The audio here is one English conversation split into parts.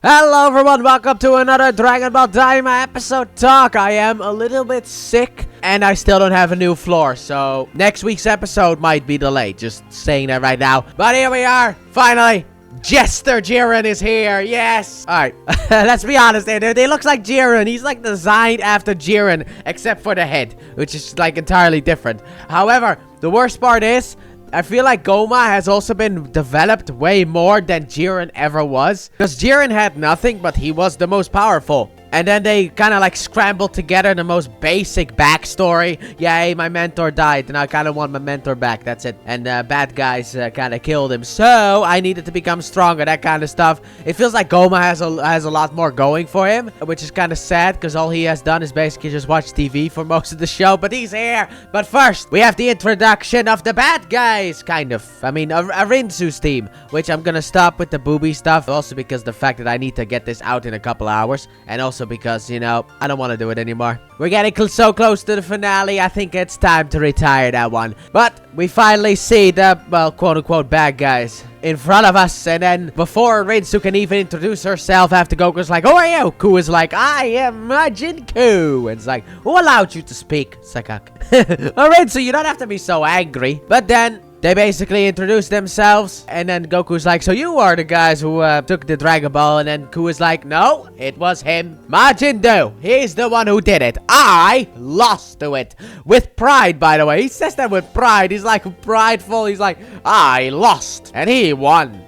Hello everyone, welcome to another Dragon Ball Daima episode talk. I am a little bit sick and I still don't have a new floor, so next week's episode might be delayed. Just saying that right now. But here we are, finally. Jester Jiren is here, yes! Alright, let's be honest there, they look like Jiren. He's like designed after Jiren, except for the head, which is like entirely different. However, the worst part is, I feel like Gomah has also been developed way more than Jiren ever was. Because Jiren had nothing, but he was the most powerful. And then they kind of like scrambled together the most basic backstory. Yay, my mentor died, and I kind of want my mentor back. That's it. And bad guys kind of killed him. So I needed to become stronger, that kind of stuff. It feels like Gomah has a lot more going for him, which is kind of sad because all he has done is basically just watch TV for most of the show. But he's here. But first, we have the introduction of the bad guys, kind of. I mean, a Rinsu's team, which I'm going to stop with the booby stuff. Also because the fact that I need to get this out in a couple hours. And also because, you know, I don't want to do it anymore. We're getting so close to the finale, I think it's time to retire that one. But we finally see the, well, quote-unquote bad guys in front of us. And then before Rinsu can even introduce herself, after Goku's like, "Who are you?" Ku is like, "I am Majin Ku." And it's like, "Who allowed you to speak?" It's like, "Oh, Rinsu, you don't have to be so angry." But then they basically introduce themselves, and then Goku's like, "So you are the guys who took the Dragon Ball?" And then Ku is like, "No, it was him. Majin Do. He's the one who did it. I lost to it." With pride, by the way. He says that with pride. He's like prideful. He's like, "I lost, and he won."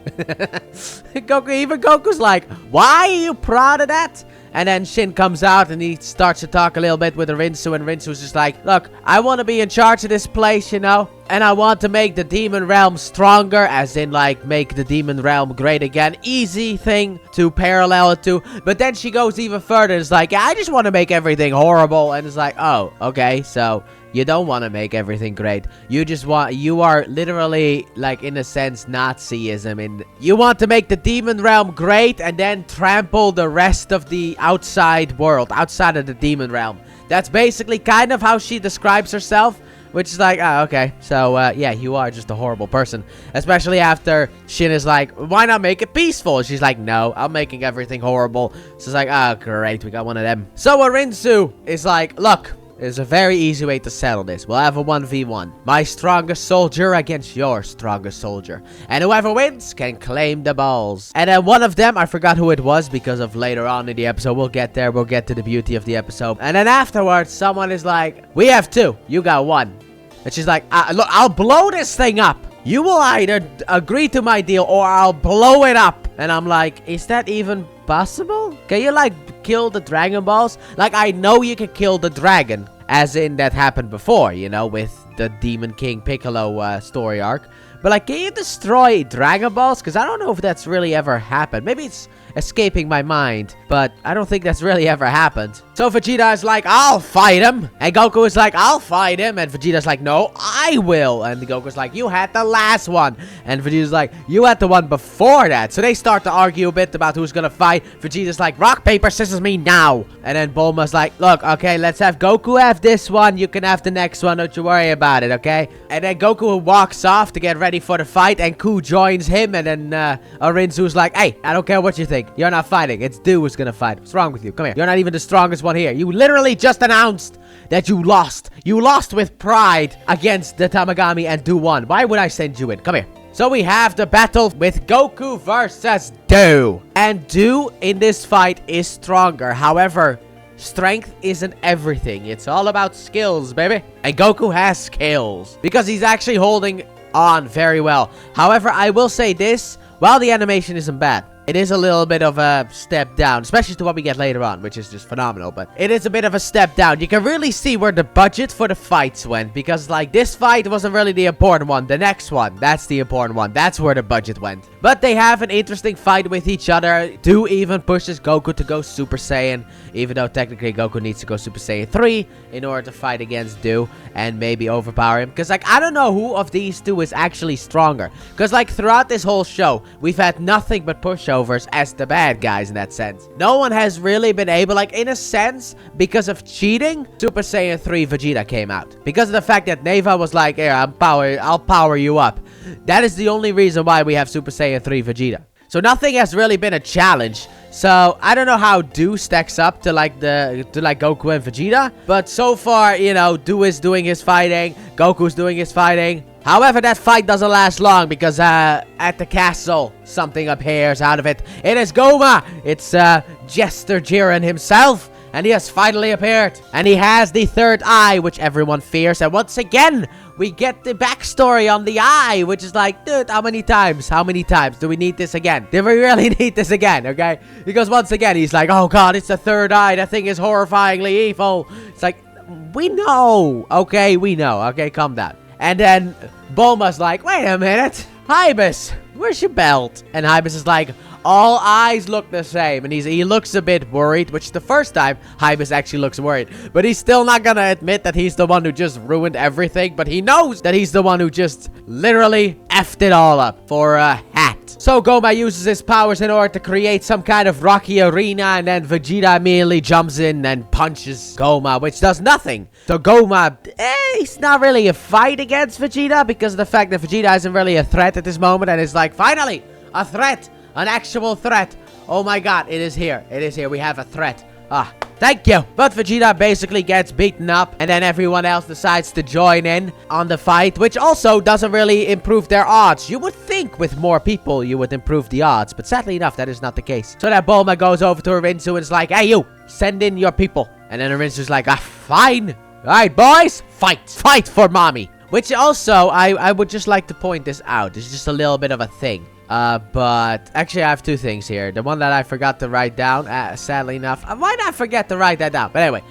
Goku's like, "Why are you proud of that?" And then Shin comes out and he starts to talk a little bit with Rinsu. And Rinsu's just like, "Look, I want to be in charge of this place, you know. And I want to make the demon realm stronger." As in, like, make the demon realm great again. Easy thing to parallel it to. But then she goes even further. It's like, "Yeah, I just want to make everything horrible." And it's like, oh, okay, so you don't want to make everything great. You are literally, like, in a sense, Nazism. And you want to make the demon realm great and then trample the rest of the outside world, outside of the demon realm. That's basically kind of how she describes herself. Which is like, oh, okay. So, yeah, you are just a horrible person. Especially after Shin is like, "Why not make it peaceful?" She's like, "No, I'm making everything horrible." So it's like, oh, great. We got one of them. So Rinsu is like, "Look, there's a very easy way to settle this. We'll have a 1v1. My strongest soldier against your strongest soldier. And whoever wins can claim the balls." And then one of them, I forgot who it was because of later on in the episode. We'll get there. We'll get to the beauty of the episode. And then afterwards, someone is like, "We have two. You got one." And she's like, "Look, I'll blow this thing up. You will either agree to my deal or I'll blow it up." And I'm like, is that even possible? Can you, like, kill the Dragon Balls? Like, I know you can kill the dragon, as in that happened before, you know, with the Demon King Piccolo story arc. But, like, can you destroy Dragon Balls? Because I don't know if that's really ever happened. Maybe it's escaping my mind, but I don't think that's really ever happened. So Vegeta is like, "I'll fight him." And Goku is like, "I'll fight him." And Vegeta's like, "No, I will." And Goku's like, "You had the last one." And Vegeta's like, "You had the one before that." So they start to argue a bit about who's gonna fight. Vegeta's like, "Rock, paper, scissors, me now." And then Bulma's like, "Look, okay, let's have Goku have this one. You can have the next one. Don't you worry about it, okay?" And then Goku walks off to get ready for the fight. And Ku joins him. And then Rinsu's like, "Hey, I don't care what you think. You're not fighting. It's Do who's gonna fight. What's wrong with you? Come here. You're not even the strongest one here. You literally just announced that you lost. You lost with pride against the Tamagami and Do won. Why would I send you in? Come here." So we have the battle with Goku versus Do. And Do in this fight is stronger. However, strength isn't everything. It's all about skills, baby. And Goku has skills because he's actually holding on very well. However, I will say this, while the animation isn't bad, it is a little bit of a step down, especially to what we get later on, which is just phenomenal. But it is a bit of a step down. You can really see where the budget for the fights went. Because, like, this fight wasn't really the important one. The next one, that's the important one. That's where the budget went. But they have an interesting fight with each other. Do even pushes Goku to go Super Saiyan. Even though technically Goku needs to go Super Saiyan 3 in order to fight against Do. And maybe overpower him. Because, like, I don't know who of these two is actually stronger. Because, like, throughout this whole show, we've had nothing but pushovers as the bad guys in that sense. No one has really been able, like, in a sense, because of cheating, Super Saiyan 3 Vegeta came out. Because of the fact that Neva was like, "Here, I'll power you up." That is the only reason why we have Super Saiyan 3 Vegeta. So nothing has really been a challenge. So I don't know how Do stacks up to like Goku and Vegeta. But so far, you know, Do is doing his fighting. Goku's doing his fighting. However, that fight doesn't last long because at the castle, something appears out of it. It is Gomah. It's Jester Jiren himself. And he has finally appeared. And he has the third eye, which everyone fears. And once again, we get the backstory on the eye, which is like, dude, how many times? How many times do we need this again? Did we really need this again, okay? Because once again, he's like, oh god, it's the third eye. That thing is horrifyingly evil. It's like, we know. Okay, we know. Okay, calm down. And then Bulma's like, wait a minute. Hybis, where's your belt? And Hybis is like, all eyes look the same. And he looks a bit worried, which the first time Hybis actually looks worried. But he's still not gonna admit that he's the one who just ruined everything. But he knows that he's the one who just literally effed it all up for a hat. So Gomah uses his powers in order to create some kind of rocky arena. And then Vegeta immediately jumps in and punches Gomah, which does nothing. So Gomah, he's not really a fight against Vegeta because of the fact that Vegeta isn't really a threat at this moment. And it's like, finally, a threat. An actual threat. Oh my god, it is here. It is here. We have a threat. Ah, thank you. But Vegeta basically gets beaten up, and then everyone else decides to join in on the fight, which also doesn't really improve their odds. You would think with more people you would improve the odds, but sadly enough, that is not the case. So that Bulma goes over to Rinsu and is like, hey you, send in your people. And then Rinsu's like, fine. Alright boys, fight. Fight for mommy. Which also, I would just like to point this out. It's just a little bit of a thing. But actually I have two things here. The one that I forgot to write down, sadly enough. Why did I forget to write that down? But anyway,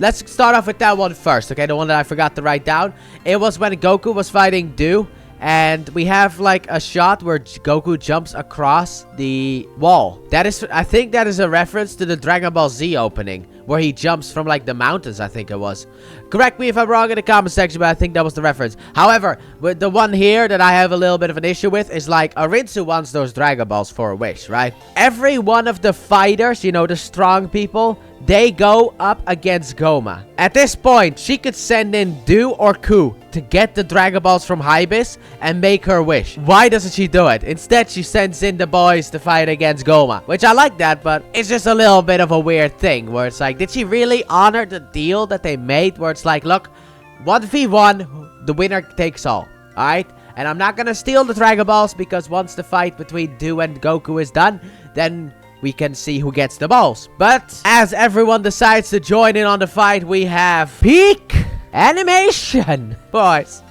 let's start off with that one first, okay? The one that I forgot to write down. It was when Goku was fighting Do. And we have like a shot where Goku jumps across the wall. That is, I think that is a reference to the Dragon Ball Z opening, where he jumps from like the mountains, I think it was. Correct me if I'm wrong in the comment section, but I think that was the reference. However, with the one here that I have a little bit of an issue with is like, Rinsu wants those Dragon Balls for a wish, right? Every one of the fighters, you know, the strong people, they go up against Gomah. At this point, she could send in Do or Ku to get the Dragon Balls from Hybis and make her wish. Why doesn't she do it? Instead, she sends in the boys to fight against Gomah, which I like that, but it's just a little bit of a weird thing where it's like, did she really honor the deal that they made where it's like, look, 1v1, the winner takes all, alright? And I'm not gonna steal the Dragon Balls because once the fight between Do and Goku is done, then we can see who gets the balls. But as everyone decides to join in on the fight, we have peak animation. Boys,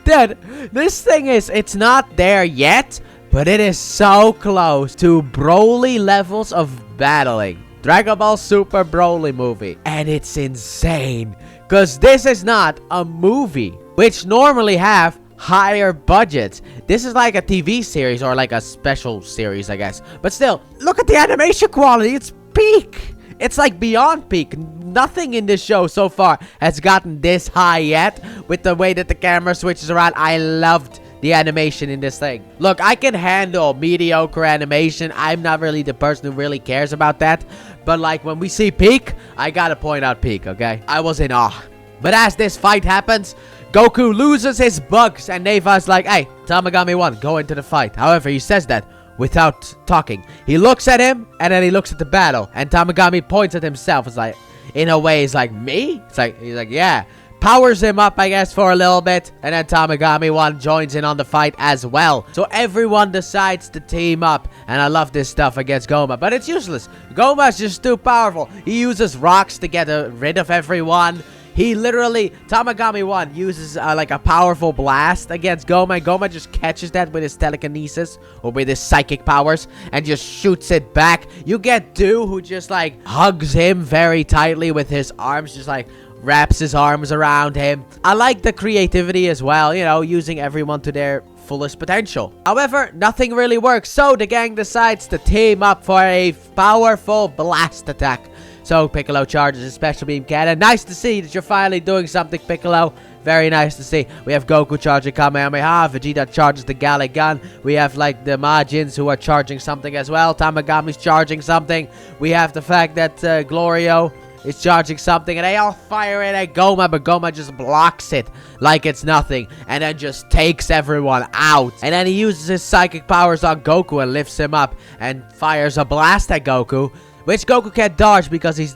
dude, this thing is, it's not there yet, but it is so close to Broly levels of battling. Dragon Ball Super Broly movie. And it's insane, because this is not a movie, which normally have higher budgets. This is like a TV series or like a special series, I guess. But still, look at the animation quality. It's peak. It's like beyond peak. Nothing in this show so far has gotten this high yet. With the way that the camera switches around, I loved the animation in this thing. Look, I can handle mediocre animation. I'm not really the person who really cares about that. But like when we see peak, I gotta point out peak, okay? I was in awe. But as this fight happens, Goku loses his bugs, and Neva's like, hey, Tamagami 1, go into the fight. However, he says that without talking. He looks at him, and then he looks at the battle, and Tamagami points at himself. It's like, in a way, he's like, me? It's like, he's like, yeah. Powers him up, I guess, for a little bit, and then Tamagami 1 joins in on the fight as well. So everyone decides to team up, and I love this stuff against Gomah, but it's useless. Goma's just too powerful. He uses rocks to get rid of everyone. He literally, Tamagami 1 uses like a powerful blast against Gomah. Gomah just catches that with his telekinesis or with his psychic powers and just shoots it back. You get Do, who just like hugs him very tightly with his arms, just like wraps his arms around him. I like the creativity as well, you know, using everyone to their fullest potential. However, nothing really works, so the gang decides to team up for a powerful blast attack. So Piccolo charges his special beam cannon. Nice to see that you're finally doing something, Piccolo. Very nice to see. We have Goku charging Kamehameha. Vegeta charges the Galick Gun. We have like the Majins who are charging something as well. Tamagami's charging something. We have the fact that Glorio is charging something, and they all fire it at Gomah, but Gomah just blocks it like it's nothing, and then just takes everyone out. And then he uses his psychic powers on Goku and lifts him up and fires a blast at Goku, which Goku can't dodge because he's,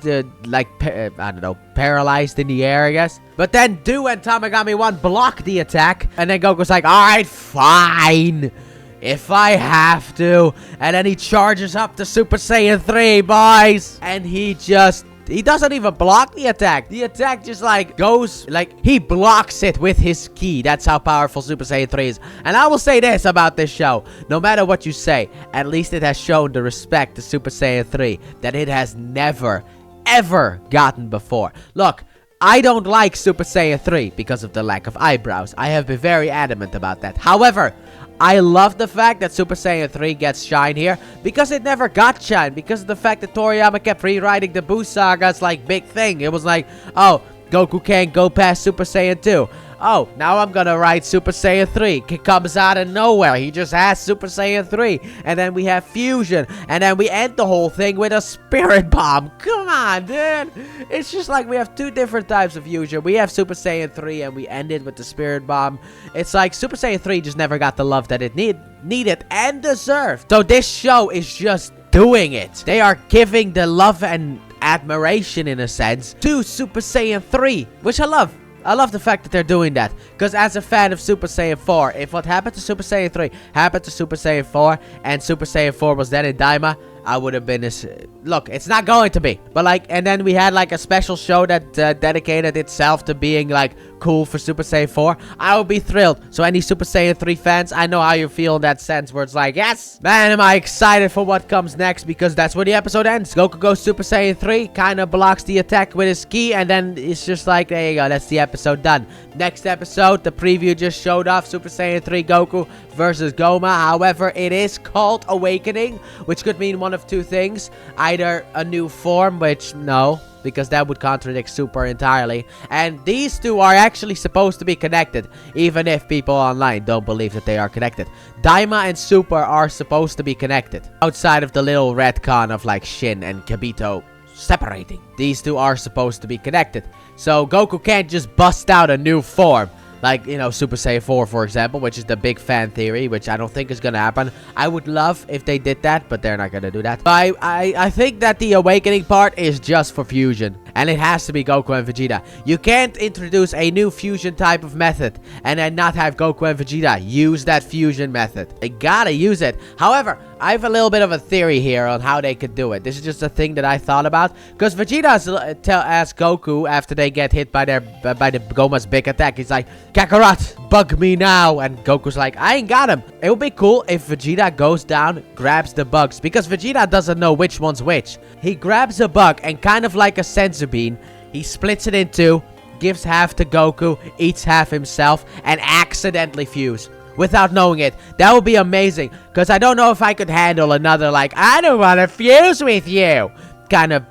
paralyzed in the air, I guess. But then Do and Tamagami 1 block the attack, and then Goku's like, alright, fine, if I have to. And then he charges up to Super Saiyan 3, boys. And he doesn't even block the attack. The attack just goes, he blocks it with his ki. That's how powerful Super Saiyan 3 is. And I will say this about this show. No matter what you say, at least it has shown the respect to Super Saiyan 3 that it has never, ever gotten before. Look, I don't like Super Saiyan 3 because of the lack of eyebrows. I have been very adamant about that. However, I love the fact that Super Saiyan 3 gets shine here because it never got shine, because of the fact that Toriyama kept rewriting the Buu Saga's big thing. It was like, oh, Goku can't go past Super Saiyan 2. Oh, now I'm gonna write Super Saiyan 3. It comes out of nowhere. He just has Super Saiyan 3. And then we have Fusion. And then we end the whole thing with a Spirit Bomb. Come on, dude. It's just like we have two different types of Fusion. We have Super Saiyan 3 and we end it with the Spirit Bomb. It's like Super Saiyan 3 just never got the love that it needed and deserved. So this show is just doing it. They are giving the love and admiration, in a sense, to Super Saiyan 3, which I love. I love the fact that they're doing that, because as a fan of Super Saiyan 4, if what happened to Super Saiyan 3 happened to Super Saiyan 4, and Super Saiyan 4 was then in Daima, I would have been this. Look, it's not going to be. But and then we had a special show that dedicated itself to being cool for Super Saiyan 4. I would be thrilled. So any Super Saiyan 3 fans, I know how you feel in that sense, where it's yes, man, am I excited for what comes next, because that's where the episode ends. Goku goes Super Saiyan 3, kind of blocks the attack with his ki, and then it's just there you go, that's the episode done. Next episode, the preview just showed off Super Saiyan 3 Goku versus Gomah. However, it is called Awakening, which could mean one of two things. Either a new form, which no, because that would contradict Super entirely. And these two are actually supposed to be connected, even if people online don't believe that they are connected. Daima and Super are supposed to be connected, outside of the little retcon of Shin and Kibito separating. These two are supposed to be connected. So Goku can't just bust out a new form. Super Saiyan 4, for example, which is the big fan theory, which I don't think is gonna happen. I would love if they did that, but they're not gonna do that. But I think that the awakening part is just for Fusion, and it has to be Goku and Vegeta. You can't introduce a new fusion type of method and then not have Goku and Vegeta use that fusion method. They gotta use it. However, I have a little bit of a theory here on how they could do it. This is just a thing that I thought about, because Vegeta asks Goku after they get hit by the Gomah's big attack. He's like, Kakarot, bug me now. And Goku's like, I ain't got him. It would be cool if Vegeta goes down, grabs the bugs, because Vegeta doesn't know which one's which. He grabs a bug and kind of like a senzu bean, he splits it in two, gives half to Goku, eats half himself, and accidentally fuse without knowing it. That would be amazing, because I don't know if I could handle another I don't want to fuse with you kind of,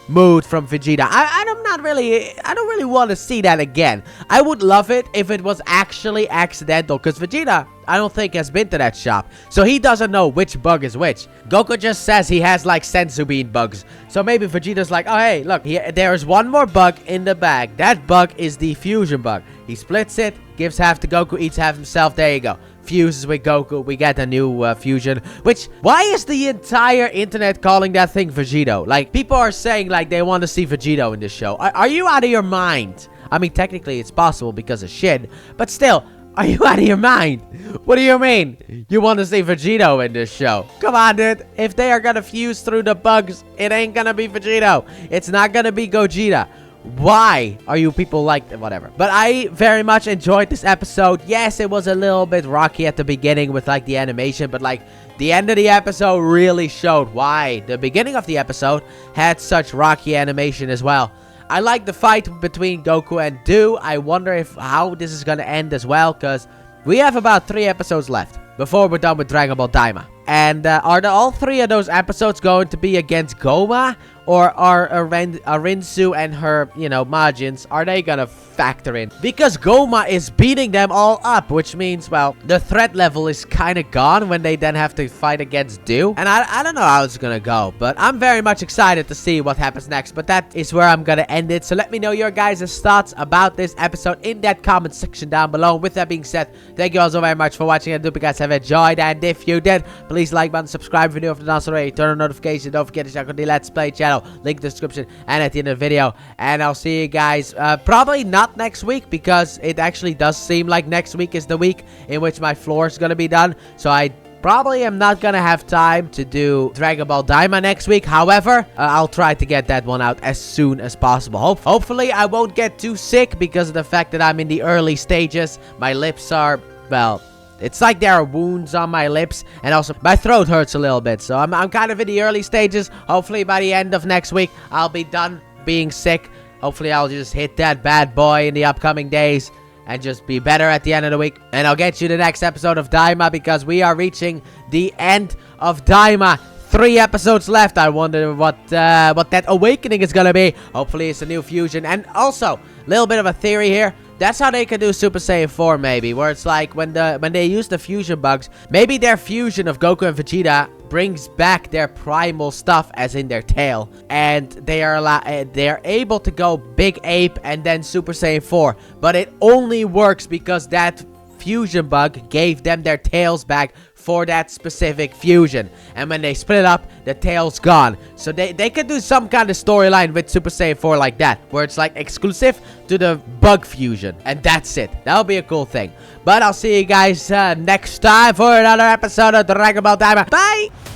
mood from Vegeta. I don't really want to see that again. I would love it if it was actually accidental, because Vegeta, I don't think, has been to that shop, so he doesn't know which bug is which. Goku just says he has senzu bean bugs, so maybe Vegeta's like, oh hey, look, there is one more bug in the bag. That bug is the fusion bug. He splits it, gives half to Goku, eats half himself. There you go. Fuses with Goku, we get a new fusion. Which, why is the entire internet calling that thing Vegito? People are saying they want to see Vegito in this show. Are you out of your mind? I mean, technically it's possible because of Shin, but still, are you out of your mind? What do you mean? You want to see Vegito in this show? Come on, dude. If they are gonna fuse through the bugs, it ain't gonna be Vegito. It's not gonna be Gogeta. Why are you people whatever? But I very much enjoyed this episode. Yes, it was a little bit rocky at the beginning with the animation, but the end of the episode really showed why the beginning of the episode had such rocky animation as well. I like the fight between Goku and Do. I wonder how this is gonna end as well, because we have about 3 episodes left before we're done with Dragon Ball Daima. And are all 3 of those episodes going to be against Gomah? or are Rinsu and her, you know, Majins, are they gonna factor in? Because Gomah is beating them all up, which means, well, the threat level is kind of gone when they then have to fight against Do. And I don't know how it's gonna go, but I'm very much excited to see what happens next. But that is where I'm gonna end it. So let me know your guys' thoughts about this episode in that comment section down below. With that being said, thank you all so very much for watching. I hope you guys have enjoyed, and if you did, please like button, subscribe if you're new, if you're not already, turn on notifications, don't forget to check out the Let's Play channel, link in the description and at the end of the video. And I'll see you guys probably not next week, because it actually does seem like next week is the week in which my floor is gonna be done, so I probably am not gonna have time to do Dragon Ball Daima next week. However, I'll try to get that one out as soon as possible. Hopefully I won't get too sick because of the fact that I'm in the early stages. My lips are, well, it's like there are wounds on my lips, and also my throat hurts a little bit. So I'm kind of in the early stages. Hopefully by the end of next week, I'll be done being sick. Hopefully I'll just hit that bad boy in the upcoming days and just be better at the end of the week. And I'll get you the next episode of Daima, because we are reaching the end of Daima. 3 episodes left. I wonder what that awakening is gonna be. Hopefully it's a new fusion. And also, a little bit of a theory here. That's how they could do Super Saiyan 4, maybe, where it's like when they use the fusion bugs, maybe their fusion of Goku and Vegeta brings back their primal stuff, as in their tail, and they are able to go Big Ape and then Super Saiyan 4, but it only works because that fusion bug gave them their tails back for that specific fusion, and when they split up, the tail's gone. So they could do some kind of storyline with Super Saiyan 4 like that, where it's like exclusive to the bug fusion, and that's it. That'll be a cool thing. But I'll see you guys next time for another episode of Dragon Ball Daima. Bye!